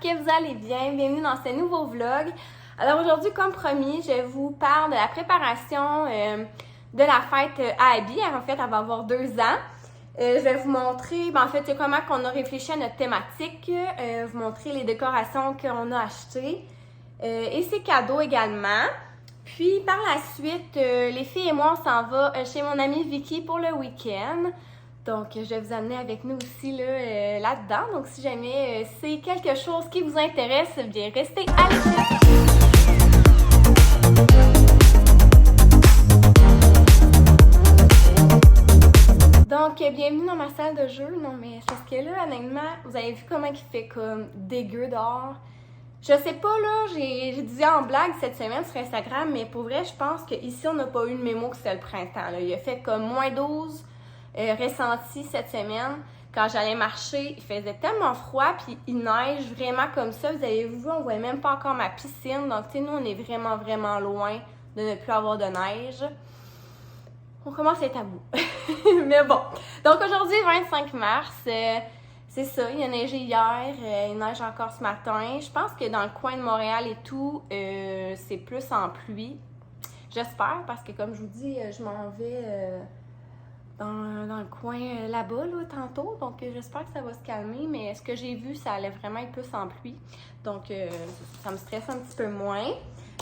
que vous allez bien? Bienvenue dans ce nouveau vlog. Alors aujourd'hui, comme promis, je vous parle de la préparation de la fête à Abby. En fait, elle va avoir 2 ans. Je vais vous montrer, comment on a réfléchi à notre thématique, vous montrer les décorations qu'on a achetées et ses cadeaux également. Puis par la suite, les filles et moi, on s'en va chez mon amie Vicky pour le week-end. Donc, je vais vous amener avec nous aussi là-dedans. Donc, si jamais c'est quelque chose qui vous intéresse, bien restez à l'écoute. Donc, bienvenue dans ma salle de jeu. Non, mais c'est parce que là, honnêtement, vous avez vu comment il fait comme dégueu dehors. Je sais pas, là, j'ai dit en blague cette semaine sur Instagram, mais pour vrai, je pense qu'ici, on n'a pas eu le mémo que c'était le printemps. Là. Il a fait comme moins 12 ressenti cette semaine. Quand j'allais marcher, il faisait tellement froid, puis il neige vraiment comme ça. Vous avez vu, on voit même pas encore ma piscine. Donc, tu sais, nous, on est vraiment, vraiment loin de ne plus avoir de neige. On commence à être à bout. Mais bon. Donc, aujourd'hui, 25 mars, c'est ça, il a neigé hier, il neige encore ce matin. Je pense que dans le coin de Montréal et tout, c'est plus en pluie. J'espère, parce que comme je vous dis, je m'en vais dans le coin là-bas, tantôt. Donc, j'espère que ça va se calmer. Mais ce que j'ai vu, ça allait vraiment être plus en pluie. Donc, ça me stresse un petit peu moins.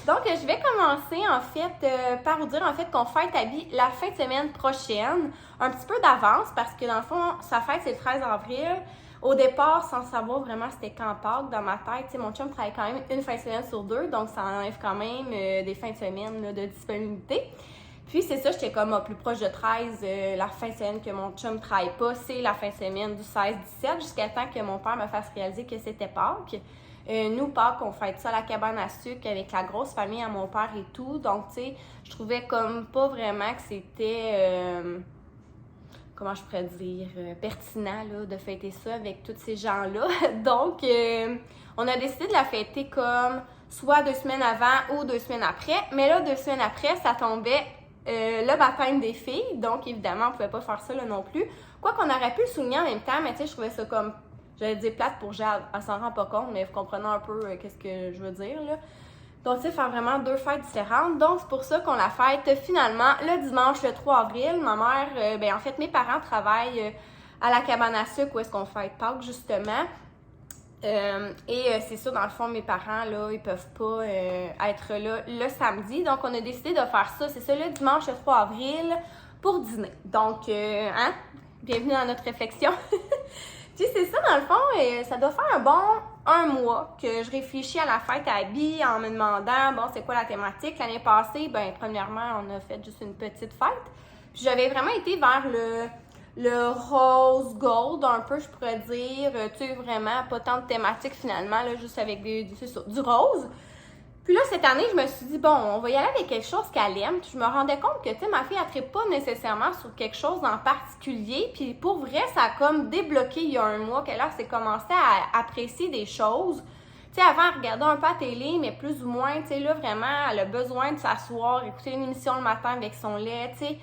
Donc, je vais commencer, en fait, par vous dire, en fait, qu'on fête Abby la fin de semaine prochaine. Un petit peu d'avance, parce que, dans le fond, sa fête, c'est le 13 avril. Au départ, sans savoir vraiment c'était quand Pâques, dans ma tête, tu sais, mon chum travaille quand même une fin de semaine sur 2, donc ça enlève quand même des fins de semaine là, de disponibilité. Puis c'est ça, j'étais comme plus proche de 13, la fin de semaine que mon chum travaille pas, c'est la fin de semaine du 16-17, jusqu'à temps que mon père me fasse réaliser que c'était Pâques. Nous, Pâques, on fête ça à la cabane à sucre avec la grosse famille à mon père et tout, donc tu sais, je trouvais comme pas vraiment que c'était... comment je pourrais dire, pertinent là, de fêter ça avec tous ces gens-là. Donc, on a décidé de la fêter comme soit 2 semaines avant ou 2 semaines après. Mais là, 2 semaines après, ça tombait le baptême des filles. Donc, évidemment, on pouvait pas faire ça là non plus. Quoi qu'on aurait pu le souligner en même temps, mais tu sais, je trouvais ça comme, j'allais dire plate pour Jade. Elle s'en rend pas compte, mais vous comprenez un peu qu'est-ce que je veux dire, là. Donc, tu sais, faire vraiment 2 fêtes différentes. Donc, c'est pour ça qu'on la fête finalement le dimanche, le 3 avril. Ma mère, en fait, mes parents travaillent à la cabane à sucre où est-ce qu'on fête Pâques, justement. C'est ça, dans le fond, mes parents, là, ils peuvent pas être là le samedi. Donc, on a décidé de faire ça, c'est ça, le dimanche, le 3 avril, pour dîner. Donc, bienvenue dans notre réflexion. Puis c'est ça, dans le fond, ça doit faire un mois que je réfléchis à la fête à Abby en me demandant, bon, c'est quoi la thématique? L'année passée, premièrement, on a fait juste une petite fête. Puis j'avais vraiment été vers le rose gold, un peu, je pourrais dire. Tu sais, vraiment, pas tant de thématique finalement, là, juste avec du rose. Puis là, cette année, je me suis dit, bon, on va y aller avec quelque chose qu'elle aime. Puis je me rendais compte que, tu sais, ma fille, elle ne pas nécessairement sur quelque chose en particulier. Puis pour vrai, ça a comme débloqué il y a un mois qu'elle s'est commencé à apprécier des choses. Tu sais, avant, elle regardait un peu à la télé, mais plus ou moins, tu sais, là, vraiment, elle a besoin de s'asseoir, écouter une émission le matin avec son lait, tu sais.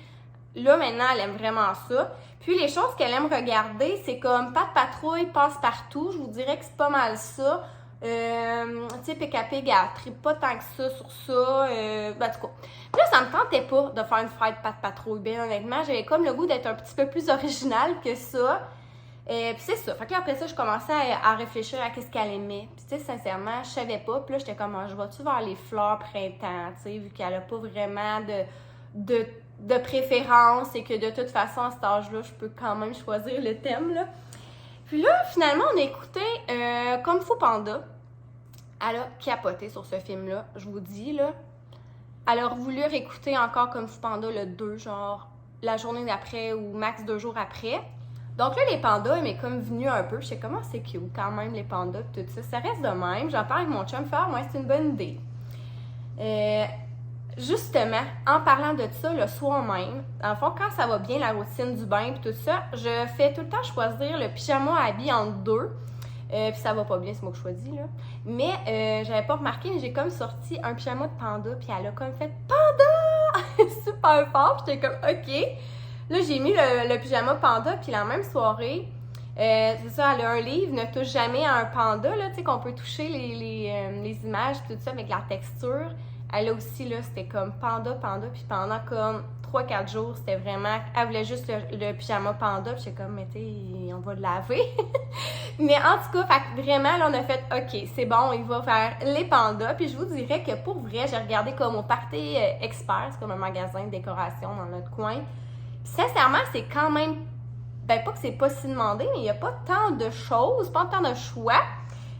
Là, maintenant, elle aime vraiment ça. Puis les choses qu'elle aime regarder, c'est comme Pat' Patrouille, Passe-Partout. Je vous dirais que c'est pas mal ça. Tu sais, Peppa Pig, elle tripe pas tant que ça sur ça. En tout cas. Puis là, ça me tentait pas de faire une fête Pat' Patrouille. Bien honnêtement, j'avais comme le goût d'être un petit peu plus originale que ça. Puis c'est ça. Fait que là, après ça, je commençais à réfléchir à qu'est-ce qu'elle aimait. Puis tu sais, sincèrement, je savais pas. Puis là, j'étais comme, je vais-tu vers les fleurs printemps, tu sais, vu qu'elle a pas vraiment de préférence et que de toute façon, à cet âge-là, je peux quand même choisir le thème, là. Puis là, finalement, on a écouté Kung Fu Panda. Elle a capoté sur ce film-là, je vous dis, là. Elle a voulu réécouter encore Kung Fu Panda le 2, genre la journée d'après ou max 2 jours après. Donc là, les pandas, elle m'est comme venue un peu. Je sais comment c'est cute quand même, les pandas, tout ça. Ça reste de même. J'en parle avec mon chum, faire, moi, c'est une bonne idée. Justement, en parlant de ça, le soir même, dans le fond, quand ça va bien, la routine du bain et tout ça, je fais tout le temps choisir le pyjama à habits entre 2. Puis ça va pas bien, c'est moi que je choisis, là. Mais j'avais pas remarqué, mais j'ai comme sorti un pyjama de panda, puis elle a comme fait « Panda! » super fort, puis j'étais comme « OK ». Là, j'ai mis le pyjama panda, puis la même soirée, C'est ça, elle a un livre, Ne touche jamais à un panda, là, tu sais, qu'on peut toucher les images, tout ça, avec la texture. Elle a aussi, là, c'était comme panda, puis pendant comme 3-4 jours, c'était vraiment... Elle voulait juste le pyjama panda, puis j'étais comme, mais tu sais, on va le laver. Mais en tout cas, fait, vraiment, là, on a fait, OK, c'est bon, il va faire les pandas. Puis je vous dirais que pour vrai, j'ai regardé comme au Party Expert, c'est comme un magasin de décoration dans notre coin. Puis sincèrement, c'est quand même... Ben, pas que c'est pas si demandé, mais il n'y a pas tant de choses, pas tant de choix.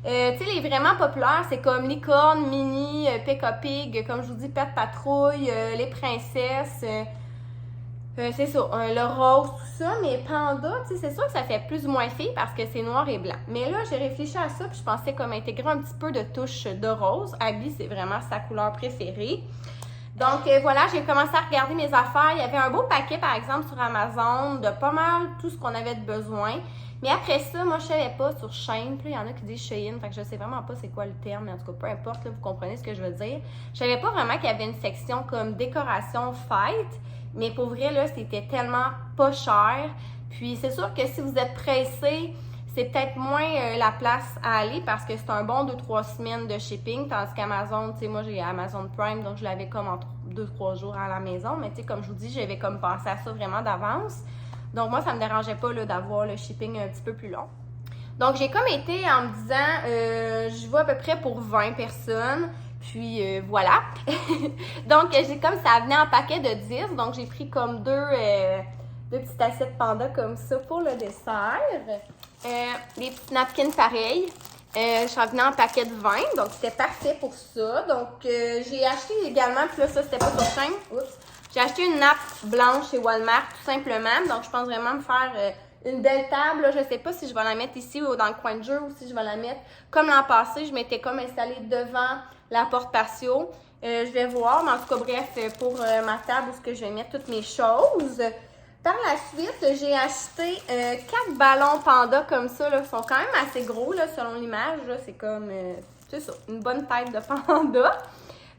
Tu sais, les vraiment populaires, c'est comme Licorne, Minnie, Peppa Pig, comme je vous dis, Pat Patrouille, les princesses, c'est ça, le rose, tout ça. Mais Panda, tu sais, c'est sûr que ça fait plus ou moins fille parce que c'est noir et blanc. Mais là, j'ai réfléchi à ça, puis je pensais comme intégrer un petit peu de touche de rose. Abby, c'est vraiment sa couleur préférée. Donc voilà, j'ai commencé à regarder mes affaires. Il y avait un beau paquet, par exemple, sur Amazon de pas mal tout ce qu'on avait de besoin. Mais après ça, moi, je savais pas sur Shein. Puis il y en a qui disent Shein, fait que je sais vraiment pas c'est quoi le terme. Mais en tout cas, peu importe, là, vous comprenez ce que je veux dire. Je savais pas vraiment qu'il y avait une section comme décoration fête. Mais pour vrai, là, c'était tellement pas cher. Puis c'est sûr que si vous êtes pressé, c'est peut-être moins la place à aller parce que c'est un bon 2-3 semaines de shipping, tandis qu'Amazon, tu sais, moi j'ai Amazon Prime, donc je l'avais comme en 2-3 jours à la maison, mais tu sais, comme je vous dis, j'avais comme pensé à ça vraiment d'avance. Donc moi, ça me dérangeait pas là, d'avoir le shipping un petit peu plus long. Donc j'ai comme été en me disant, je vais à peu près pour 20 personnes. Puis voilà. Donc j'ai comme ça venait en paquet de 10, donc j'ai pris comme deux petites assiettes panda comme ça pour le dessert. Les petits napkins pareils. J'en venais en paquet de 20, donc c'était parfait pour ça. Donc j'ai acheté également, puis là ça c'était pas sur Shein. Oups. J'ai acheté une nappe blanche chez Walmart tout simplement. Donc je pense vraiment me faire une belle table. Là. Je sais pas si je vais la mettre ici ou dans le coin de jeu ou si je vais la mettre comme l'an passé. Je m'étais comme installée devant la porte patio. Je vais voir, mais en tout cas bref, pour ma table où je vais mettre toutes mes choses. Par la suite, j'ai acheté 4 ballons panda comme ça. Là, ils sont quand même assez gros là, selon l'image. C'est comme, c'est ça, une bonne tête de panda.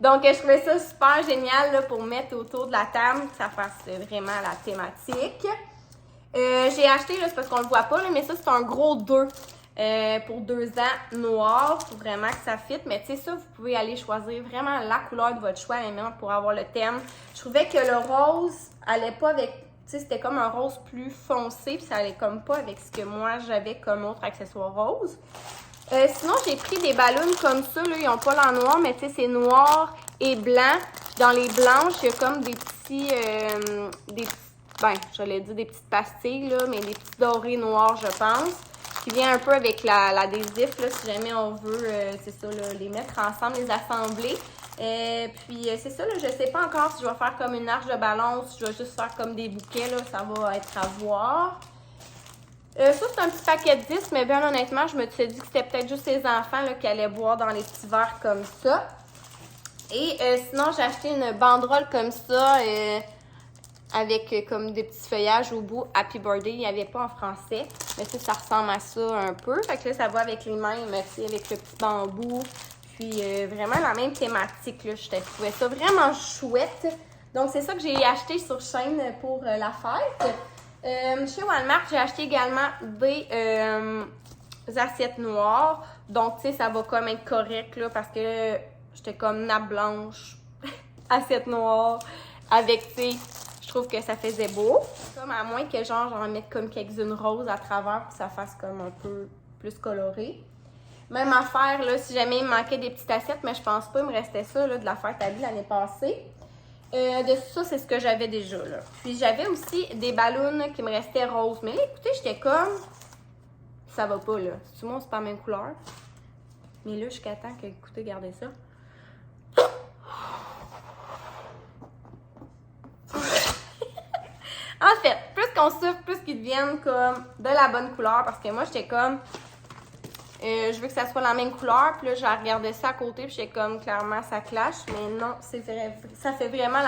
Donc, je trouvais ça super génial là, pour mettre autour de la table, que ça fasse vraiment la thématique. J'ai acheté, là, c'est parce qu'on le voit pas, là, mais ça, c'est un gros 2 pour 2 ans noir, pour vraiment que ça fitte. Mais tu sais, ça, vous pouvez aller choisir vraiment la couleur de votre choix, même pour avoir le thème. Je trouvais que le rose allait pas avec... Tu sais, c'était comme un rose plus foncé, puis ça allait comme pas avec ce que moi j'avais comme autre accessoire rose. Sinon, j'ai pris des ballons comme ça, là, ils n'ont pas l'en noir, mais tu sais, c'est noir et blanc. Dans les blanches, il y a comme des petits, ben, j'allais dire des petites pastilles, là, mais des petits dorés noirs, je pense, qui vient un peu avec l'adhésif, là, si jamais on veut, c'est ça, là, les mettre ensemble, les assembler. Puis c'est ça, là, je sais pas encore si je vais faire comme une arche de ballon, si je vais juste faire comme des bouquets, là, ça va être à voir. Ça, c'est un petit paquet de 10, mais bien honnêtement, je me suis dit que c'était peut-être juste les enfants là, qui allaient boire dans les petits verres comme ça. Et sinon, j'ai acheté une banderole comme ça, avec comme des petits feuillages au bout, Happy Birthday. Il n'y avait pas en français, mais tu sais, ça ressemble à ça un peu. Fait que là, ça va avec les mêmes, tu sais, avec le petit bambou. Puis vraiment la même thématique, là. Je trouvais ça vraiment chouette. Donc, c'est ça que j'ai acheté sur Shein pour la fête. Chez Walmart, j'ai acheté également des assiettes noires. Donc, tu sais, ça va comme être correct, là, parce que j'étais comme nappe blanche, assiette noire, avec, tu sais, je trouve que ça faisait beau. Comme à moins que, genre, j'en mette comme quelques-unes roses à travers pour que ça fasse comme un peu plus coloré. Même affaire, là, si jamais il me manquait des petites assiettes, mais je pense pas, il me restait ça, là, de la fête à vie l'année passée. De ça, c'est ce que j'avais déjà, là. Puis j'avais aussi des ballons qui me restaient roses. Mais là, écoutez, j'étais comme... Ça va pas, là. Tout le monde, c'est pas la même couleur. Mais là, jusqu'à temps que, écoutez, regardez ça. En fait, plus qu'on souffle, plus qu'ils deviennent comme de la bonne couleur. Parce que moi, j'étais comme... je veux que ça soit la même couleur. Puis là, j'ai regardé ça à côté. Puis j'étais comme, clairement, ça clash. Mais non, c'est vrai. Ça fait vraiment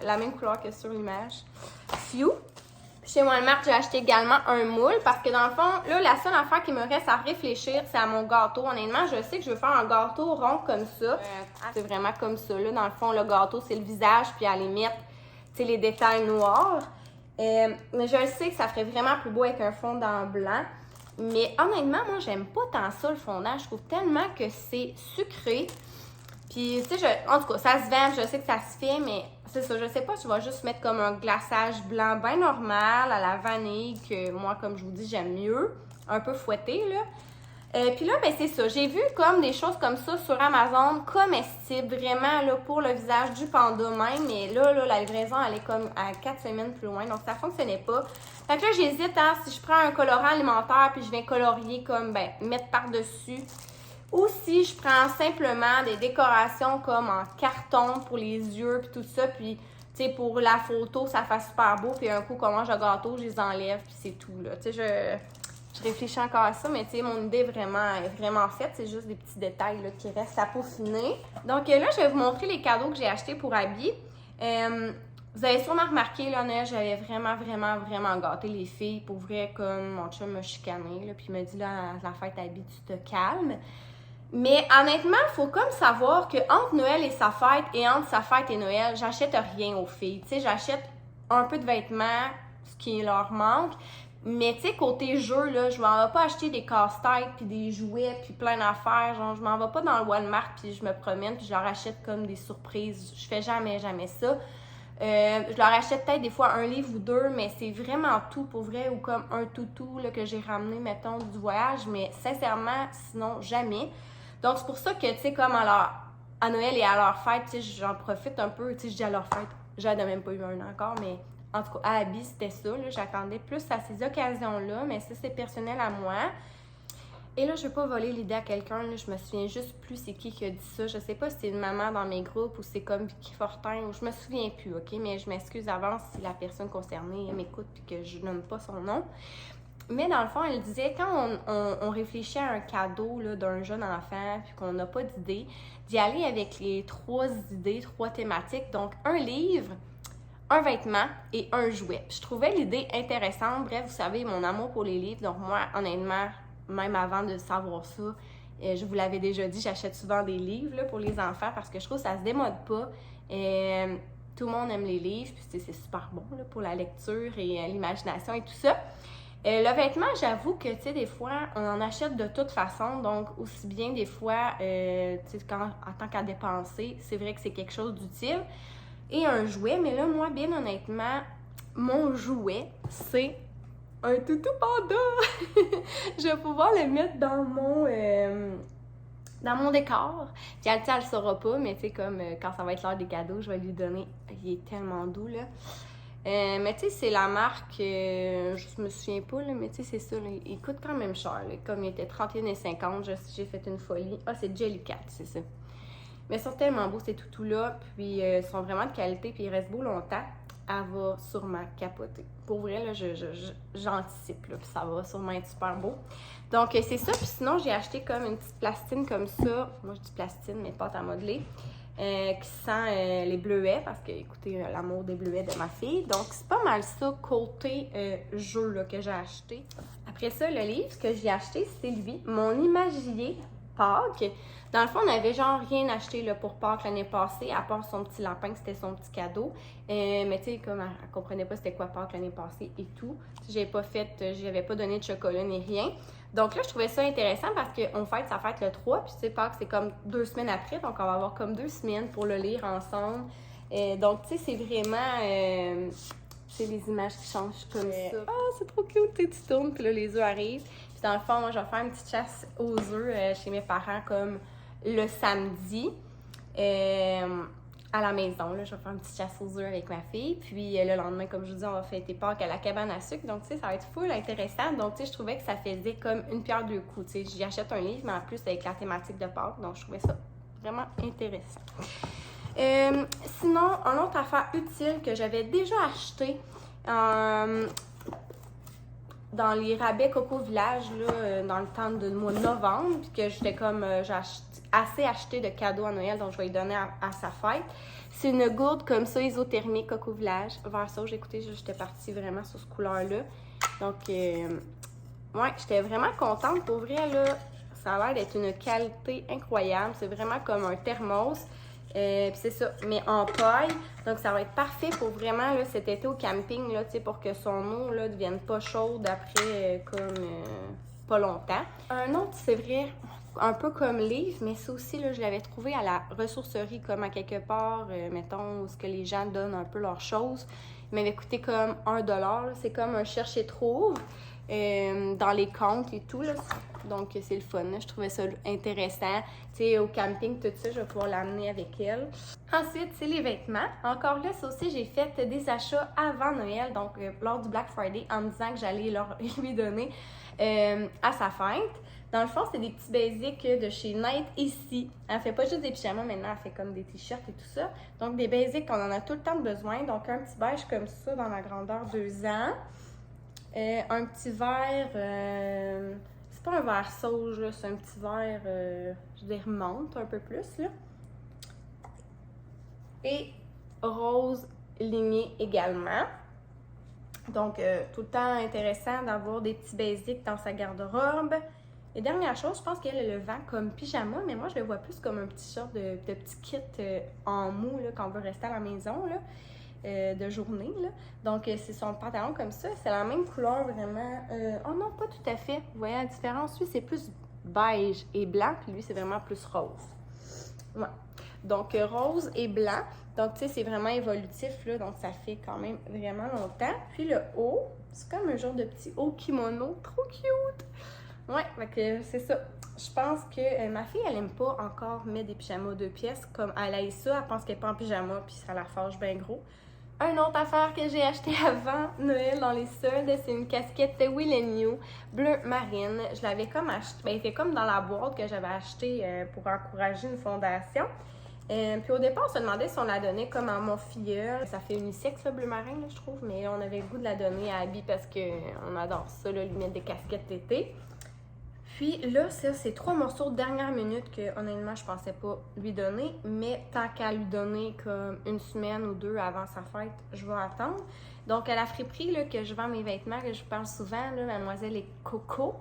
la même couleur que sur l'image. Phew! Puis chez Walmart, j'ai acheté également un moule. Parce que dans le fond, là, la seule affaire qui me reste à réfléchir, c'est à mon gâteau. Honnêtement, je sais que je veux faire un gâteau rond comme ça. C'est vraiment comme ça. Là, dans le fond, le gâteau, c'est le visage. Puis à la limite, tu sais, les détails noirs. Mais je le sais que ça ferait vraiment plus beau avec un fond dans blanc. Mais honnêtement, moi, j'aime pas tant ça, le fondant. Je trouve tellement que c'est sucré. Puis, tu sais, en tout cas, ça se vend, je sais que ça se fait, mais c'est ça, je sais pas, tu vas juste mettre comme un glaçage blanc bien normal à la vanille, que moi, comme je vous dis, j'aime mieux. Un peu fouetté, là. Puis là, ben c'est ça. J'ai vu comme des choses comme ça sur Amazon, comestibles, vraiment, là, pour le visage du panda même. Mais là, la livraison, elle est comme à 4 semaines plus loin, donc ça fonctionnait pas. Fait que là, j'hésite, hein, si je prends un colorant alimentaire, puis je viens colorier comme, ben, mettre par-dessus. Ou si je prends simplement des décorations comme en carton pour les yeux, puis tout ça, puis, tu sais, pour la photo, ça fait super beau, puis un coup, quand on mange le gâteau, je les enlève, puis c'est tout, là. Tu sais, je réfléchis encore à ça, mais tu sais, mon idée est vraiment faite. C'est juste des petits détails là, qui restent à peaufiner. Donc là, je vais vous montrer les cadeaux que j'ai achetés pour Abby. Vous avez sûrement remarqué, là, Noël, j'avais vraiment gâté les filles. Pour vrai, comme mon chum m'a chicané, là, puis il m'a dit, là, à la fête Abby, tu te calmes. Mais honnêtement, il faut comme savoir que entre Noël et sa fête, et entre sa fête et Noël, j'achète rien aux filles. Tu sais, j'achète un peu de vêtements, ce qui leur manque. Mais tu sais, côté jeu, là, je m'en vais pas acheter des casse-têtes, puis des jouets, puis plein d'affaires. Genre, je m'en vais pas dans le Walmart, puis je me promène, puis je leur achète comme des surprises. Je fais jamais ça. Je leur achète peut-être des fois un livre ou deux, mais c'est vraiment tout pour vrai, ou comme un toutou là, que j'ai ramené, mettons, du voyage. Mais sincèrement, sinon, jamais. Donc, c'est pour ça que, tu sais, comme à Noël et à leur fête, tu sais, j'en profite un peu. Tu sais, je dis à leur fête, j'en ai même pas eu un encore, mais... En tout cas, à Abby, c'était ça. J'attendais plus à ces occasions-là, mais ça, c'est personnel à moi. Et là, je ne vais pas voler l'idée à quelqu'un. Je me souviens juste plus c'est qui a dit ça. Je sais pas si c'est une maman dans mes groupes ou c'est comme Vicky Fortin ou je me souviens plus, OK? Mais je m'excuse d'avance si la personne concernée m'écoute et que je nomme pas son nom. Mais dans le fond, elle disait, quand on réfléchit à un cadeau d'un jeune enfant puis qu'on n'a pas d'idée, d'y aller avec les 3 idées, 3 thématiques. Donc, un livre, un vêtement et un jouet. Je trouvais l'idée intéressante. Bref, vous savez, mon amour pour les livres. Donc moi, honnêtement, même avant de savoir ça, je vous l'avais déjà dit, j'achète souvent des livres là, pour les enfants parce que je trouve que ça se démode pas. Tout le monde aime les livres, puis c'est super bon là, pour la lecture et l'imagination et tout ça. Le vêtement, j'avoue que, tu sais, des fois, on en achète de toute façon, donc aussi bien des fois, tu sais, en tant qu'à dépenser, c'est vrai que c'est quelque chose d'utile. Et un jouet, mais là, moi, bien honnêtement, mon jouet, c'est un toutou panda! Je vais pouvoir le mettre dans mon décor. Puis elle le saura pas, mais tu sais, comme quand ça va être l'heure des cadeaux, je vais lui donner. Il est tellement doux, là. Mais tu sais, c'est la marque, je me souviens pas, là, mais tu sais, c'est ça, là, il coûte quand même cher. Là, comme il était 31,50, j'ai fait une folie. Ah, c'est Jellycat, c'est ça. Mais ils sont tellement beaux ces toutous-là, puis ils sont vraiment de qualité, puis ils restent beaux longtemps. Elle va sûrement capoter. Pour vrai, là, j'anticipe, là, puis ça va sûrement être super beau. Donc, c'est ça. Puis sinon, j'ai acheté comme une petite plastine comme ça. Moi, je dis plastine, mais pâte à modeler. Qui sent les bleuets, parce que, écoutez, l'amour des bleuets de ma fille. Donc, c'est pas mal ça, côté jeu, là, que j'ai acheté. Après ça, le livre, ce que j'ai acheté, c'est lui, Mon Imagier Pâques. Dans le fond, on n'avait genre rien acheté là, pour Pâques l'année passée, à part son petit lapin, que c'était son petit cadeau. Mais tu sais, comme elle comprenait pas c'était quoi Pâques l'année passée et tout, j'avais pas donné de chocolat ni rien. Donc là, je trouvais ça intéressant parce qu'on fête sa fête le 3, puis tu sais, Pâques, c'est comme 2 semaines après, donc on va avoir comme 2 semaines pour le lire ensemble. Donc, tu sais, c'est vraiment... c'est les images qui changent comme ça. Ah, c'est trop cute, tu tournes, puis là, les œufs arrivent. Puis dans le fond, moi, je vais faire une petite chasse aux œufs chez mes parents comme le samedi à la maison. Là, je vais faire une petite chasse aux œufs avec ma fille. Puis le lendemain, comme je vous dis, on va fêter Pâques à la cabane à sucre. Donc, tu sais, ça va être full intéressant. Donc, tu sais, je trouvais que ça faisait comme une pierre deux coups. Tu sais, j'y achète un livre, mais en plus avec la thématique de Pâques. Donc, je trouvais ça vraiment intéressant. Sinon, une autre affaire utile que j'avais déjà acheté dans les rabais Coco Village, là, dans le temps de mois de novembre, puis que j'étais comme, j'ai assez acheté de cadeaux à Noël, donc je vais lui donner à sa fête. C'est une gourde comme ça, isothermique Coco Village, vert sauge. Écoutez, j'étais partie vraiment sur cette couleur-là. Donc, ouais, j'étais vraiment contente. Pour vrai, là, ça a l'air d'être une qualité incroyable. C'est vraiment comme un thermos. Puis c'est ça, mais en paille. Donc, ça va être parfait pour vraiment, là, cet été au camping, là, tu sais, pour que son eau, là, devienne pas chaude après, comme pas longtemps. Un autre, c'est vrai, un peu comme livre, mais ça aussi, là, je l'avais trouvé à la ressourcerie, comme à quelque part, mettons, où ce que les gens donnent un peu leurs choses. Il m'avait coûté comme 1$. C'est comme un cherche-et-trouve dans les comptes et tout, là. Donc, c'est le fun, là. Je trouvais ça intéressant. Tu sais, au camping, tout ça, je vais pouvoir l'amener avec elle. Ensuite, c'est les vêtements. Encore là, ça aussi, j'ai fait des achats avant Noël, donc lors du Black Friday, en me disant que j'allais lui donner à sa fête. Dans le fond, c'est des petits basics de chez Night ici. Elle fait pas juste des pyjamas maintenant, elle fait comme des t-shirts et tout ça. Donc, des basics qu'on en a tout le temps besoin. Donc, un petit beige comme ça dans la grandeur 2 ans. Un petit vert, c'est pas un vert sauge, c'est un petit vert, je dirais menthe un peu plus, là. Et rose ligné également. Donc, tout le temps intéressant d'avoir des petits basics dans sa garde-robe. Et dernière chose, je pense qu'elle le vend comme pyjama, mais moi, je le vois plus comme un petit genre de petit kit en mou, là, quand on veut rester à la maison, là. De journée, là. Donc, c'est son pantalon comme ça. C'est la même couleur, vraiment. Oh non, pas tout à fait. Vous voyez la différence? Lui, c'est plus beige et blanc, puis lui, c'est vraiment plus rose. Ouais. Donc, rose et blanc. Donc, tu sais, c'est vraiment évolutif, là. Donc, ça fait quand même vraiment longtemps. Puis, le haut, c'est comme un genre de petit haut kimono. Trop cute! Ouais, donc c'est ça. Je pense que ma fille, elle aime pas encore mettre des pyjamas 2 pièces. Comme elle aime ça, elle pense qu'elle est pas en pyjama, puis ça la fâche bien gros. Une autre affaire que j'ai acheté avant Noël dans les soldes, c'est une casquette Will & You bleu marine. Je l'avais comme acheté, ben, c'était comme dans la boîte que j'avais acheté pour encourager une fondation. Puis au départ, on se demandait si on la donnait comme à mon filleul. Ça fait unisexe, le bleu marin, là, je trouve, mais on avait le goût de la donner à Abby parce qu'on adore ça, là, lui mettre des casquettes d'été. Puis là, ça, c'est 3 morceaux de dernière minute que, honnêtement, je pensais pas lui donner. Mais tant qu'à lui donner comme 1 semaine ou 2 avant sa fête, je vais attendre. Donc, à la friperie là, que je vends mes vêtements, que je parle souvent, là, Mademoiselle et Coco,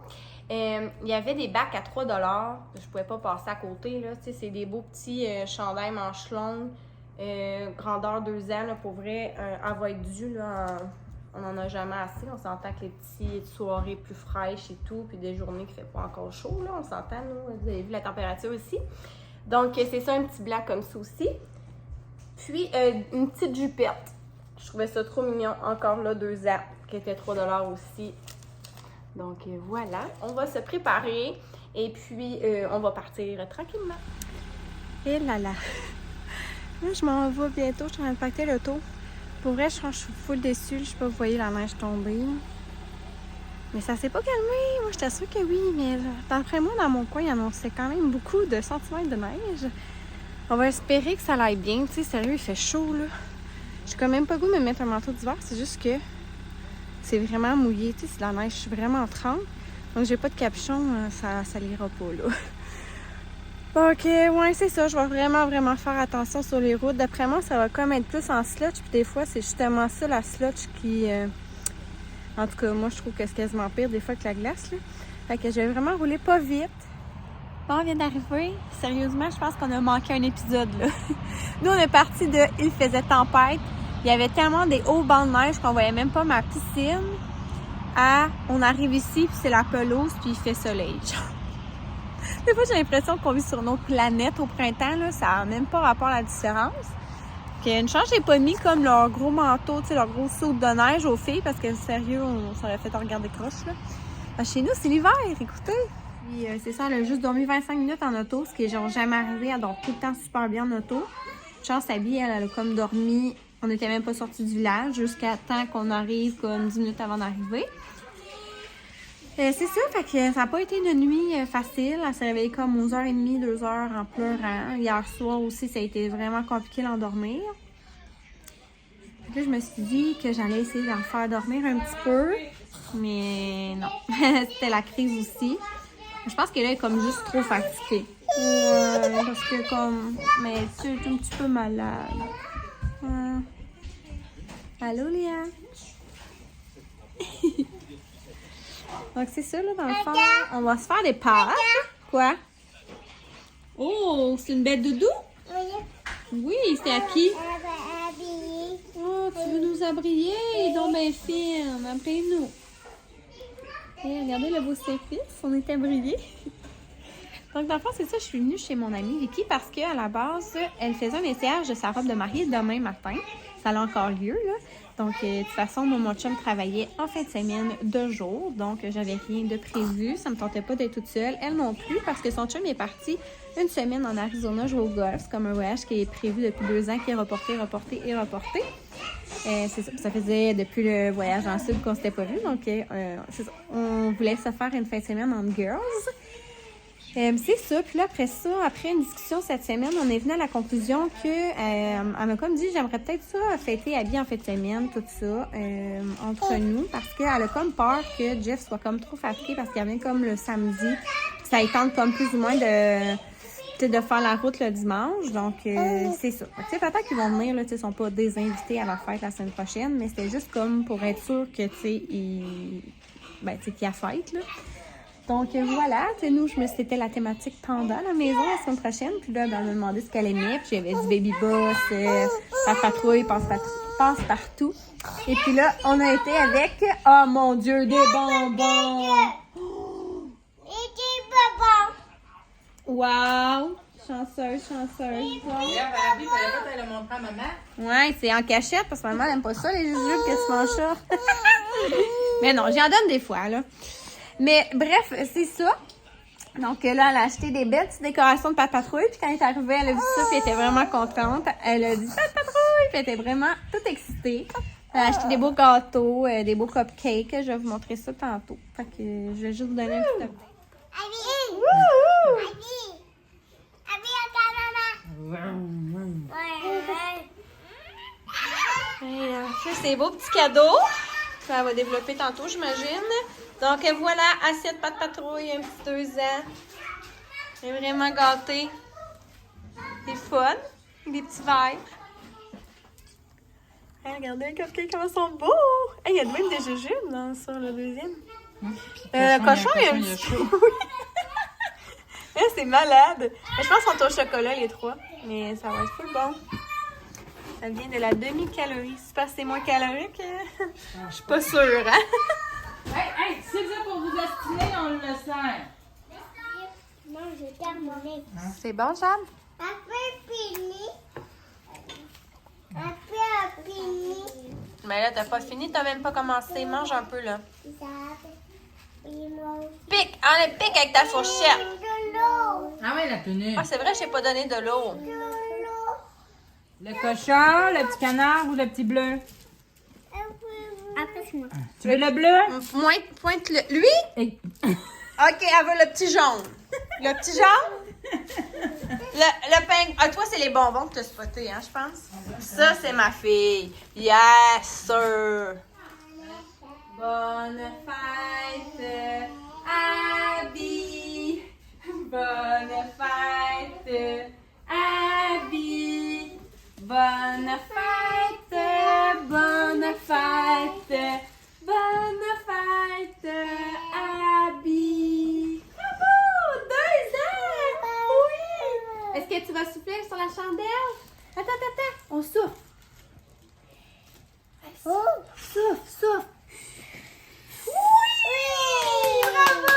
il y avait des bacs à 3$. Je pouvais pas passer à côté, là. Tu sais, c'est des beaux petits chandails manches longues, grandeur 2 ans, là, pour vrai. Elle va être due, là, on n'en a jamais assez. On s'entend que les petites soirées plus fraîches et tout, puis des journées qui ne fait pas encore chaud, là, on s'entend, nous. Vous avez vu la température aussi. Donc, c'est ça, un petit blanc comme ça aussi. Puis, une petite jupette. Je trouvais ça trop mignon. Encore là, 2 ans, qui était 3$ aussi. Donc, voilà. On va se préparer et puis, on va partir tranquillement. Et là là. Là, je m'en vais bientôt. Je suis en train de pacter l'auto. Pour vrai, je suis full déçue. Je sais pas, vous voyez la neige tomber. Mais ça s'est pas calmé. Moi, j'étais sûre que oui. Mais d'après moi, dans mon coin, il annonçait quand même beaucoup de centimètres de neige. On va espérer que ça aille bien. Tu sais, sérieux, il fait chaud, là. J'ai quand même pas le goût de me mettre un manteau d'hiver. C'est juste que c'est vraiment mouillé. Tu sais, c'est de la neige. Je suis vraiment en trempe. Donc, j'ai pas de capuchon. Ça l'ira pas, là. Donc, ouais, c'est ça. Je vais vraiment faire attention sur les routes. D'après moi, ça va comme être plus en slotch. Puis des fois, c'est justement ça, la slotch, qui... En tout cas, moi, je trouve que c'est quasiment pire des fois que la glace, là. Fait que je vais vraiment rouler pas vite. Bon, on vient d'arriver. Sérieusement, je pense qu'on a manqué un épisode, là. Nous, on est parti de « Il faisait tempête ». Il y avait tellement des hauts bancs de neige qu'on voyait même pas ma piscine. On arrive ici, puis c'est la pelouse, puis il fait soleil. Des fois, j'ai l'impression qu'on vit sur une autre planète au printemps, là. Ça n'a même pas rapport à la différence. Une chance, j'ai pas mis comme leur gros manteau, tu sais, leur gros saut de neige aux filles, parce que sérieux, on s'aurait fait regarder croche, là. Chez nous, c'est l'hiver, écoutez. Puis, c'est ça, elle a juste dormi 25 minutes en auto, ce qui est genre jamais arrivé. Elle dort tout le temps super bien en auto. Chance, Abby, elle a comme dormi. On n'était même pas sortis du village jusqu'à temps qu'on arrive comme 10 minutes avant d'arriver. C'est ça, fait que ça n'a pas été une nuit facile. Elle s'est réveillée comme 11h30, 2h en pleurant. Hier soir aussi, ça a été vraiment compliqué d'endormir. Là, je me suis dit que j'allais essayer de la faire dormir un petit peu. Mais non, c'était la crise aussi. Je pense qu'elle est comme juste trop fatiguée. Ouais, parce que comme... Mais tu es un petit peu malade. Allô, Léa? Donc, c'est ça, là, dans le fond. On va se faire des pâtes. Quoi? Oh, c'est une bête doudou? Oui, c'est à qui? Oh, tu veux nous abriller? Donc, ben, fine, appelez-nous. Et regardez le beau service, on était brillés. Donc, dans le fond, c'est ça, je suis venue chez mon amie Vicky parce qu'à la base, elle faisait un essayage de sa robe de mariée demain matin. Ça a encore lieu, là. Donc, de toute façon, mon chum travaillait en fin de semaine 2 jours. Donc, j'avais rien de prévu. Ça me tentait pas d'être toute seule. Elle non plus, parce que son chum est parti une semaine en Arizona jouer au golf. C'est comme un voyage qui est prévu depuis 2 ans, qui est reporté. C'est ça. Ça faisait depuis le voyage en sud qu'on s'était pas vu. Donc, c'est ça. On voulait se faire une fin de semaine en girls. C'est ça. Puis là, après une discussion cette semaine, on est venu à la conclusion que elle m'a comme dit, j'aimerais peut-être ça fêter habillé en fin de semaine, tout ça, entre nous, parce qu'elle a comme peur que Jeff soit comme trop fatigué parce qu'il vient comme le samedi. Ça y tente comme plus ou moins de faire la route le dimanche. Donc, c'est ça. Tu sais, peut-être qu'ils vont venir, là, tu sais, ils sont pas des invités à la fête la semaine prochaine, mais c'était juste comme pour être sûr que, tu sais, qu'il y a fête, là. Donc, voilà, tu sais, nous, c'était la thématique panda à la maison la semaine prochaine. Puis là, ben, on m'a demandé ce qu'elle aimait. Puis j'avais dit Baby Boss, Patrouille, Passe-Partout. Et puis là, on a été avec, oh mon Dieu, des bonbons! Et des bonbons! Wow! Chanceuse. Wow. Abby, fallait pas te le montrer à maman. Ouais, c'est en cachette parce que maman n'aime pas ça, les jujubes que tu manges ça. Mais non, j'en donne des fois, là. Mais bref, c'est ça. Donc là, elle a acheté des belles petites décorations de Pat Patrouille. Puis quand elle est arrivée, elle a vu ça, puis elle était vraiment contente. Elle a dit Pat Patrouille, puis elle était vraiment toute excitée. Elle a acheté des beaux gâteaux, des beaux cupcakes. Je vais vous montrer ça tantôt. Fait que je vais juste vous donner un petit update. Abby, regarde maman. Ça, c'est des beaux petits cadeaux. Ça va développer tantôt, j'imagine. Donc voilà, assiette Pat Patrouille, un petit 2 ans. Elle est vraiment gâtée. C'est fun. Des petits verres. Hey, regardez les cupcakes, comment ils sont beaux! Hey, il y a même des jujubes sur le deuxième. Le cochon, il y a un petit peu. C'est malade. Mais je pense qu'ils sont au chocolat, les 3. Mais ça va être full bon. Ça vient de la demi-calorie. J'espère que c'est moins calorique. Je suis pas sûre, hein? Hey, si c'est ça pour vous destiner, on le sert. Non, j'ai terminé. C'est bon, Jade? Après, fini. Mais là, t'as pas fini, t'as même pas commencé. Mange un peu, là. Pique! Allez, pique avec ta fourchette! De l'eau. Ah ouais, la tenue. Ah, c'est vrai, je t'ai pas donné de l'eau. Le cochon, le petit canard ou le petit bleu? Après, c'est moi. Tu veux le bleu? Pointe-le. Lui? Hey. OK, elle veut le petit jaune. Le petit jaune? Le pain. Ah, toi, c'est les bonbons que t'as spoté, hein, je pense. Ça, c'est ma fille. Yes, sir. Bonne fête, Abby. Bonne fête, Abby. Bonne fête, bonne fête. Bonne fête, Abby. Bravo! 2 ans! Oui! Est-ce que tu vas souffler sur la chandelle? Attends. On souffle. Souffle. Oui! Bravo!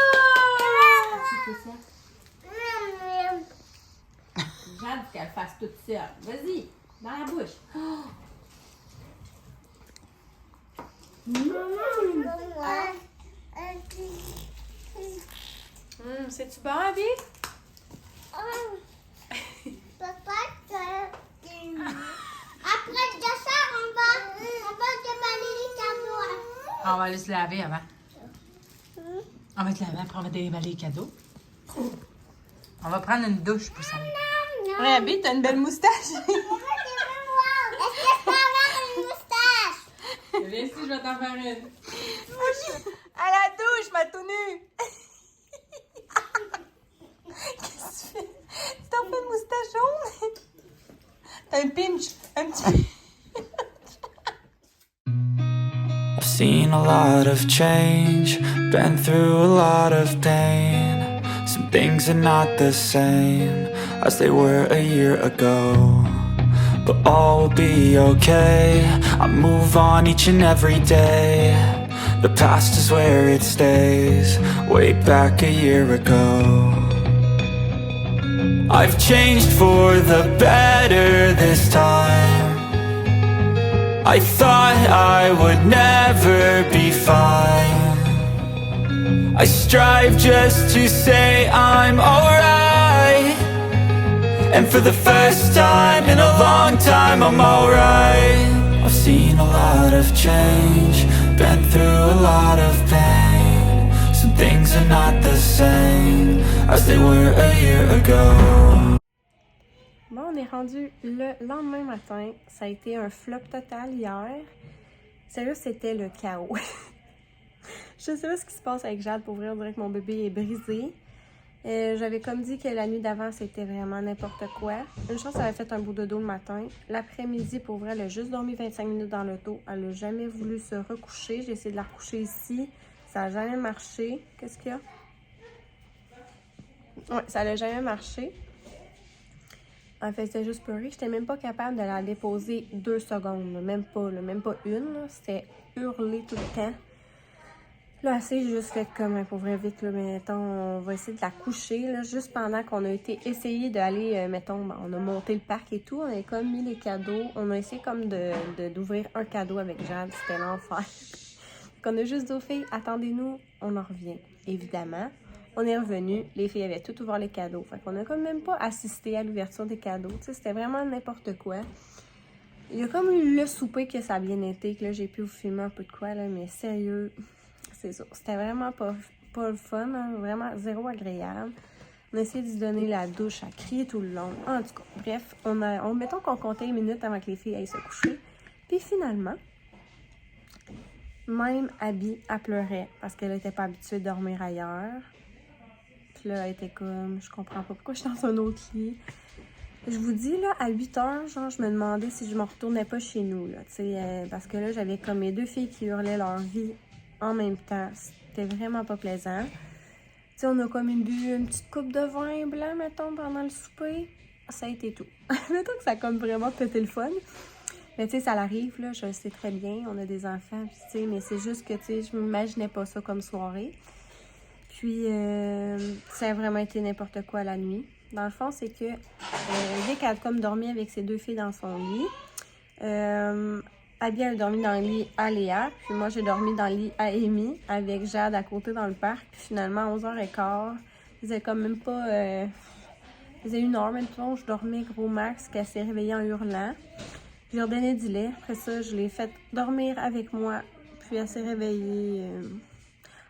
J'ai hâte qu'elle fasse toute seule. Vas-y, dans la bouche. C'est-tu bon, Abby? Après de ça, on va déballer les cadeaux. On va aller se laver avant. On va se laver après, on va déballer les cadeaux. On va prendre une douche pour ça. Ouais, Abby, t'as une belle moustache. Est-ce que je peux avoir une moustache? Viens ici, je vais t'en faire une. À la douche, ma tout nue. Qu'est-ce que tu fais? Tu t'en fais une moustache jaune? T'as un pinch, un petit I've seen a lot of change, been through a lot of pain. Some things are not the same as they were a year ago, but all will be okay. I move on each and every day. The past is where it stays, way back a year ago. I've changed for the better this time. I thought I would never be fine. I strive just to say I'm alright. And for the first time in a long time I'm alright. I've seen a lot of change, been through a lot of pain. Some things are not the same as they were a year ago. Bon, on est rendu le lendemain matin. Ça a été un flop total hier. Sérieux, c'était le chaos. Je sais pas ce qui se passe avec Jade. Pour vrai, on dirait que mon bébé est brisé. J'avais comme dit que la nuit d'avant, c'était vraiment n'importe quoi. Une chance, elle avait fait un bout de dos le matin. L'après-midi, pour vrai, elle a juste dormi 25 minutes dans l'auto. Elle n'a jamais voulu se recoucher. J'ai essayé de la recoucher ici. Ça n'a jamais marché. Qu'est-ce qu'il y a? Ouais, ça n'a jamais marché. En fait, c'était juste pleurer. J'étais même pas capable de la déposer 2 secondes. Là. Même pas une. C'était hurler tout le temps. Là, c'est juste fait comme, pour vrai, vite, là, mettons, on va essayer de la coucher, là, juste pendant qu'on a essayé d'aller, mettons, on a monté le parc et tout, on a comme mis les cadeaux, on a essayé comme d'ouvrir un cadeau avec Jade, c'était l'enfer. On a juste dit aux filles, attendez-nous, on en revient. Évidemment, on est revenu, les filles avaient tout ouvert les cadeaux, fait qu'on a comme même pas assisté à l'ouverture des cadeaux, tu sais, c'était vraiment n'importe quoi. Il y a comme eu le souper que ça a bien été, que là, j'ai pu vous filmer un peu de quoi, là, mais sérieux... C'est ça. C'était vraiment pas le fun, hein, vraiment zéro agréable. On a essayé de se donner la douche, à crier tout le long. En tout cas, bref, mettons qu'on comptait les minutes avant que les filles aillent se coucher. Puis finalement, même Abby, elle pleurait parce qu'elle n'était pas habituée de dormir ailleurs. Puis là, elle était comme, je comprends pas pourquoi je suis dans un autre lit. Je vous dis, là, à 8 heures, genre, je me demandais si je me retournais pas chez nous, là, tu sais, parce que là, j'avais comme mes 2 filles qui hurlaient leur vie en même temps. C'était vraiment pas plaisant. Tu sais, on a comme bu une petite coupe de vin blanc, mettons, pendant le souper. Ça a été tout. Mettons que ça a comme vraiment pété le fun. Mais tu sais, ça l'arrive, là, je le sais très bien. On a des enfants, puis tu sais, mais c'est juste que, tu sais, je m'imaginais pas ça comme soirée. Puis, ça a vraiment été n'importe quoi la nuit. Dans le fond, c'est que dès qu'elle a comme dormi avec ses 2 filles dans son lit, Abby, elle a dormi dans le lit à Léa, puis moi, j'ai dormi dans le lit à Amy, avec Jade à côté dans le parc. Puis finalement, à 11h15, ils faisaient comme même pas... il faisait 1 heure, maintenant, je dormais gros max, qu'elle s'est réveillée en hurlant. Je lui redonnais du lait. Après ça, je l'ai fait dormir avec moi. Puis elle s'est réveillée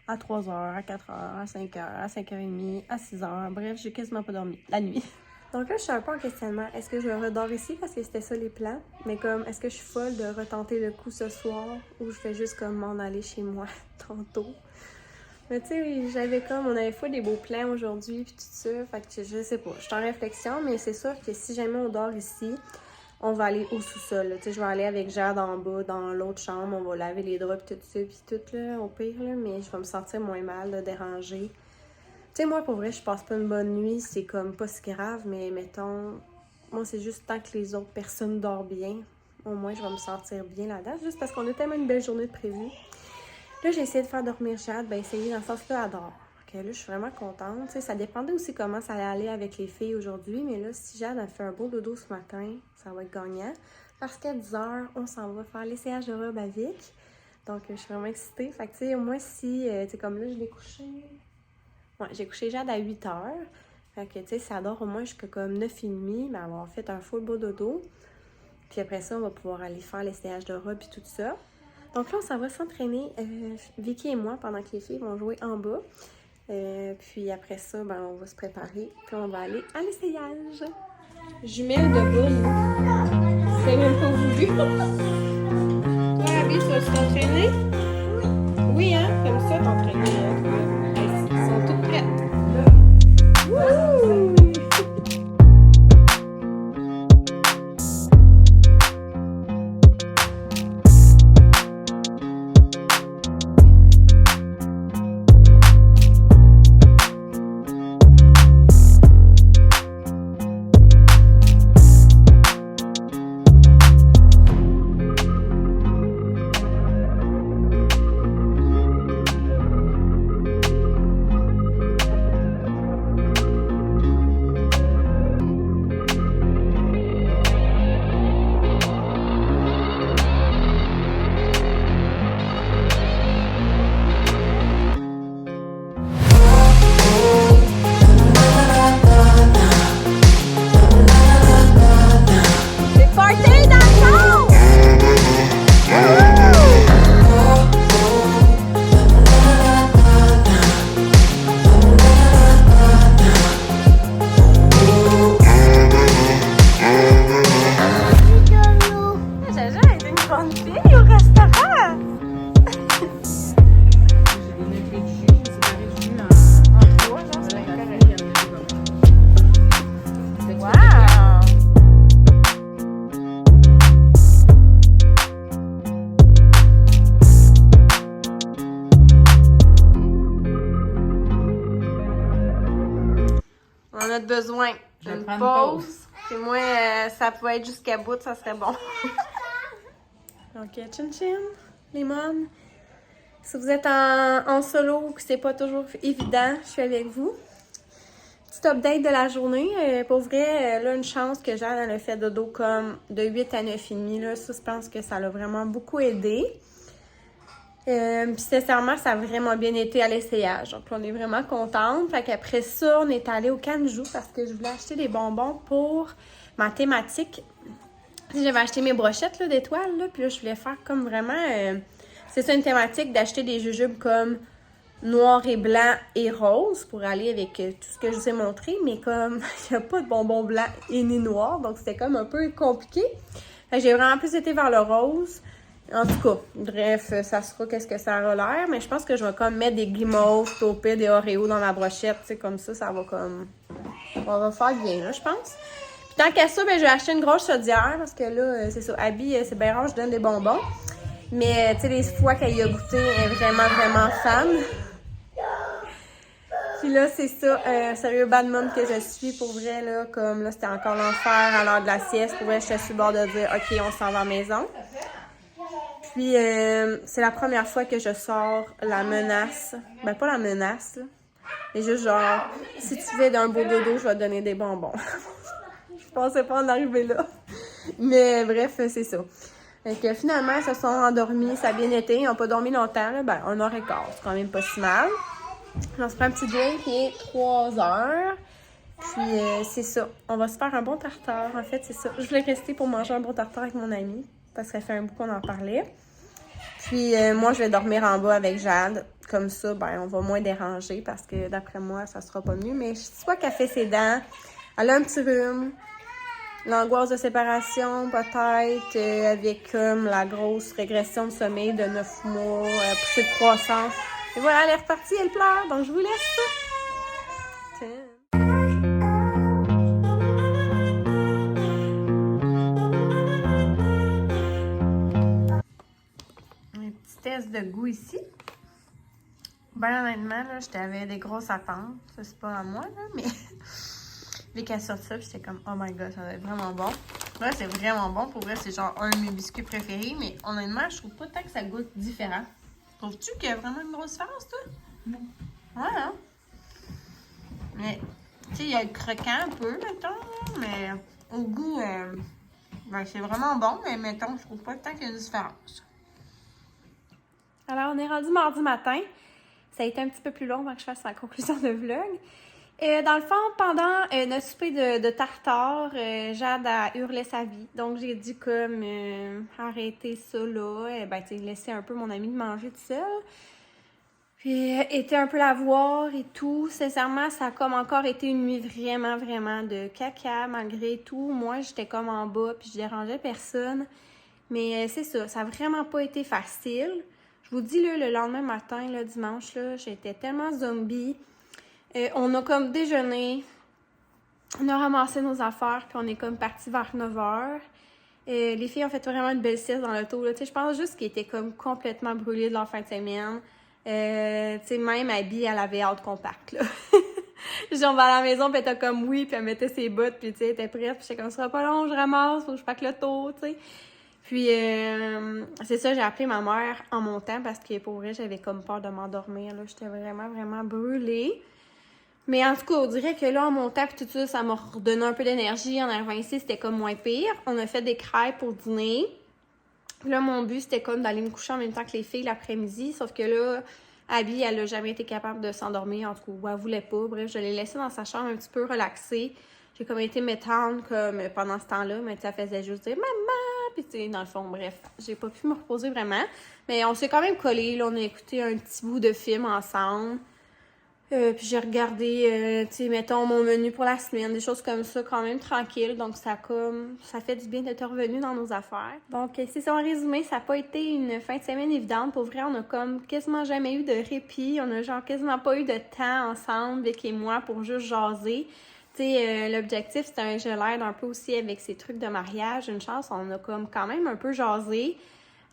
à 3h, à 4h, à 5h, à 5h30, à 6h. Bref, j'ai quasiment pas dormi la nuit. Donc là, je suis un peu en questionnement. Est-ce que je redors ici parce que c'était ça les plans? Mais comme, est-ce que je suis folle de retenter le coup ce soir ou je fais juste comme m'en aller chez moi tantôt? Mais tu sais, on avait fait des beaux plans aujourd'hui puis tout ça. Fait que je sais pas, je suis en réflexion, mais c'est sûr que si jamais on dort ici, on va aller au sous-sol. Tu sais, je vais aller avec Jade en bas, dans l'autre chambre, on va laver les draps tout ça puis tout là, au pire là, mais je vais me sentir moins mal de déranger. Tu sais, moi, pour vrai, je passe pas une bonne nuit, c'est comme pas si grave, mais mettons, moi, c'est juste tant que les autres personnes dorment bien, au moins, je vais me sentir bien là-dedans, juste parce qu'on a tellement une belle journée de prévue. Là, j'ai essayé de faire dormir Jade, ben essayer dans le sens là, elle dort. Ok, là, je suis vraiment contente. Tu sais, ça dépendait aussi comment ça allait aller avec les filles aujourd'hui, mais là, si Jade a fait un beau dodo ce matin, ça va être gagnant. Parce qu'à 10h, on s'en va faire l'essayage de robe à Vic. Donc, je suis vraiment excitée. Fait que, tu sais, au moins, si, tu sais, comme là, je l'ai couché... Ouais, j'ai couché Jade à 8h. Fait que, tu sais, ça dort au moins jusqu'à comme 9h30, mais avoir fait un full beau dodo. Puis après ça, on va pouvoir aller faire l'essayage de robe et tout ça. Donc là, on s'en va s'entraîner, Vicky et moi, pendant que les filles vont jouer en bas. Puis après ça, ben, on va se préparer. Puis on va aller à l'essayage. Jumelle de boule. C'est même pas voulu. Toi, Abby, tu vas t'entraîner? Oui, hein? Comme ça, t'entraîner. Elles sont toutes prêtes. Wouh! grande fille au restaurant! J'ai donné un peu de jus, j'ai séparé le jus en trois, genre, c'est bien correct. Wow! On a besoin Je vais d'une prendre une pause. Puis moi, ça pouvait être jusqu'à bout, ça serait bon. Donc, chin chin, les mômes. Si vous êtes en solo ou que c'est pas toujours évident, je suis avec vous. Petit update de la journée. Pour vrai, là, une chance que Jeanne elle a fait dodo comme de 8 à 9,5. Là, ça, je pense que ça l'a vraiment beaucoup aidé. Puis sincèrement, ça a vraiment bien été à l'essayage. Donc, on est vraiment contente. Fait qu'après ça, on est allé au Canjou parce que je voulais acheter des bonbons pour ma thématique. J'avais acheté mes brochettes là, d'étoiles, là, puis là, je voulais faire comme vraiment... c'est ça une thématique d'acheter des jujubes comme noir et blanc et rose pour aller avec tout ce que je vous ai montré, mais comme il n'y a pas de bonbons blancs et ni noirs, donc c'était comme un peu compliqué. Fait que j'ai vraiment plus été vers le rose. En tout cas, bref, ça sera qu'est-ce que ça aura l'air, mais je pense que je vais comme mettre des Glimos, Topé, des Oreos dans ma brochette, tu sais, comme ça va comme... On va faire bien, là, je pense. Puis tant qu'à ça, ben, je vais acheter une grosse chaudière, parce que là, c'est ça, Abby, c'est bien rare, je donne des bonbons. Mais, tu sais, les fois qu'elle y a goûté, elle est vraiment, vraiment fan. Puis là, c'est ça, sérieux bad mom que je suis, pour vrai, là, comme là, c'était encore l'enfer à l'heure de la sieste. Pour vrai, je suis sur le bord de dire, OK, on s'en va à la maison. Puis, c'est la première fois que je sors la menace. Ben, pas la menace, là. Mais juste genre, si tu fais d'un beau dodo, je vais te donner des bonbons. Je pensais pas en arriver là. Mais bref, c'est ça. Fait que finalement, ils se sont endormis, ça a bien été. Ils n'ont pas dormi longtemps, là. Ben, 1h15, c'est quand même pas si mal. On se prend un petit drink qui est 3 heures. Puis, c'est ça. On va se faire un bon tartare. En fait, c'est ça. Je voulais rester pour manger un bon tartare avec mon ami. Parce que ça fait un bout qu'on en parlait. Puis, moi, je vais dormir en bas avec Jade. Comme ça, ben, on va moins déranger. Parce que, d'après moi, ça sera pas mieux. Mais soit qu'elle fait ses dents, elle a un petit rhume. L'angoisse de séparation, peut-être, avec comme la grosse régression de sommeil de 9 mois, poussée de croissance. Et voilà, elle est repartie, elle pleure. Donc, je vous laisse ça. Tiens. Un petit test de goût ici. Ben honnêtement, là, j'avais des grosses attentes. Ça, c'est pas à moi, là, mais... Vu qu'elle sort ça, j'étais comme, oh my god, ça va être vraiment bon. Là, c'est vraiment bon. Pour vrai, c'est genre un de mes biscuits préférés. Mais honnêtement, je trouve pas tant que ça goûte différent. Trouves-tu qu'il y a vraiment une grosse différence, toi? Non. Ouais, hein? Mais, tu sais, il y a le croquant un peu, mettons, là, mais au goût, ben, c'est vraiment bon. Mais mettons, je trouve pas tant qu'il y a une différence. Alors, on est rendu mardi matin. Ça a été un petit peu plus long avant que je fasse la conclusion de vlog. Dans le fond, pendant notre souper de tartare, Jade a hurlé sa vie. Donc, j'ai dit comme arrêter ça là. Ben, tu sais, laisser un peu mon ami de manger tout seul. Puis, était un peu la voir et tout. Sincèrement, ça a comme encore été une nuit vraiment, vraiment de caca malgré tout. Moi, j'étais comme en bas puis je dérangeais personne. Mais c'est ça, ça a vraiment pas été facile. Je vous dis, là, le lendemain matin, là, dimanche, là, j'étais tellement zombie. On a comme déjeuné, on a ramassé nos affaires, puis on est comme parti vers 9h. Les filles ont fait vraiment une belle sieste dans l'auto. Je pense juste qu'ils étaient comme complètement brûlés de leur fin de semaine. Même Abby, elle avait hâte qu'on parte, là. Genre, on va à la maison, puis elle était comme oui, puis elle mettait ses bottes, puis elle était prête. Puis j'étais comme, ça sera pas long, je ramasse, faut que je parte le tour, tu sais. Puis, c'est ça, j'ai appelé ma mère en montant, parce que pour vrai, j'avais comme peur de m'endormir, là. J'étais vraiment, vraiment brûlée. Mais en tout cas, on dirait que là, en montant pis tout ça, ça m'a redonné un peu d'énergie. En arrivant ici, c'était comme moins pire. On a fait des crêpes pour dîner. Puis là, mon but, c'était comme d'aller me coucher en même temps que les filles l'après-midi. Sauf que là, Abby, elle a jamais été capable de s'endormir. En tout cas, ou elle voulait pas. Bref, je l'ai laissée dans sa chambre un petit peu relaxée. J'ai comme été m'étendre comme pendant ce temps-là. Mais tu sais, elle faisait juste dire « Maman! » Puis tu sais, dans le fond, bref, j'ai pas pu me reposer vraiment. Mais on s'est quand même collés. Là, on a écouté un petit bout de film ensemble. Puis j'ai regardé, tu sais, mettons, mon menu pour la semaine, des choses comme ça, quand même tranquille. Donc, ça fait du bien d'être revenu dans nos affaires. Donc, c'est ça en résumé. Ça n'a pas été une fin de semaine évidente. Pour vrai, on a comme quasiment jamais eu de répit. On a genre quasiment pas eu de temps ensemble, Vic et moi, pour juste jaser. Tu sais, l'objectif, c'était un je l'aide un peu aussi avec ces trucs de mariage. Une chance, on a comme quand même un peu jasé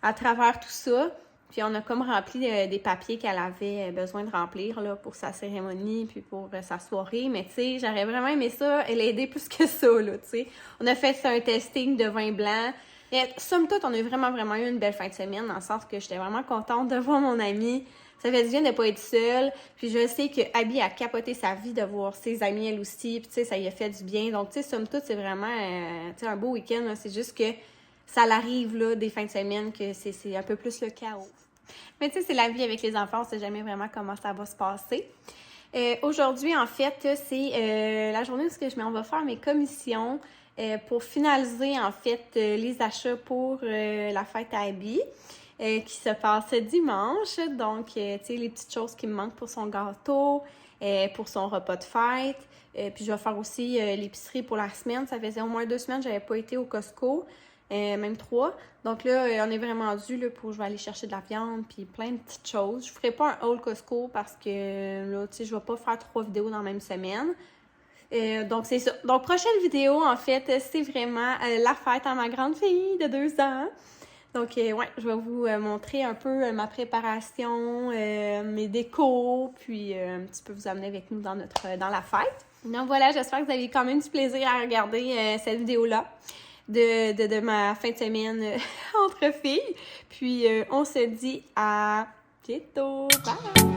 à travers tout ça. Puis on a comme rempli des papiers qu'elle avait besoin de remplir là, pour sa cérémonie puis pour sa soirée. Mais tu sais, j'aurais vraiment aimé ça, elle a aidé plus que ça, là, tu sais. On a fait un testing de vin blanc. Et somme toute, on a vraiment eu une belle fin de semaine, dans le sens que j'étais vraiment contente de voir mon amie. Ça fait du bien de pas être seule. Puis je sais que Abby a capoté sa vie de voir ses amis, elle aussi. Puis tu sais, ça lui a fait du bien. Donc tu sais, somme toute, c'est vraiment tu sais, un beau week-end. Là. C'est juste que ça l'arrive, là, des fins de semaine, que c'est un peu plus le chaos. Mais tu sais, c'est la vie avec les enfants, on sait jamais vraiment comment ça va se passer. Aujourd'hui, en fait, c'est la journée où on va faire mes commissions pour finaliser, en fait, les achats pour la fête à Abby, qui se passe dimanche. Donc, tu sais, les petites choses qui me manquent pour son gâteau, pour son repas de fête. Puis je vais faire aussi l'épicerie pour la semaine. Ça faisait au moins 2 semaines que j'avais pas été au Costco. Même 3. Donc là, on est vraiment dû là, pour je vais aller chercher de la viande puis plein de petites choses. Je ferai pas un haul Costco parce que là, tu sais, je vais pas faire 3 vidéos dans la même semaine. Donc c'est ça. Donc prochaine vidéo, en fait, c'est vraiment la fête à ma grande fille de 2 ans. Donc ouais, je vais vous montrer un peu ma préparation, mes décos, puis un petit peu vous amener avec nous dans la fête. Donc voilà, j'espère que vous avez quand même du plaisir à regarder cette vidéo-là. De ma fin de semaine entre filles. Puis on se dit à bientôt. Bye!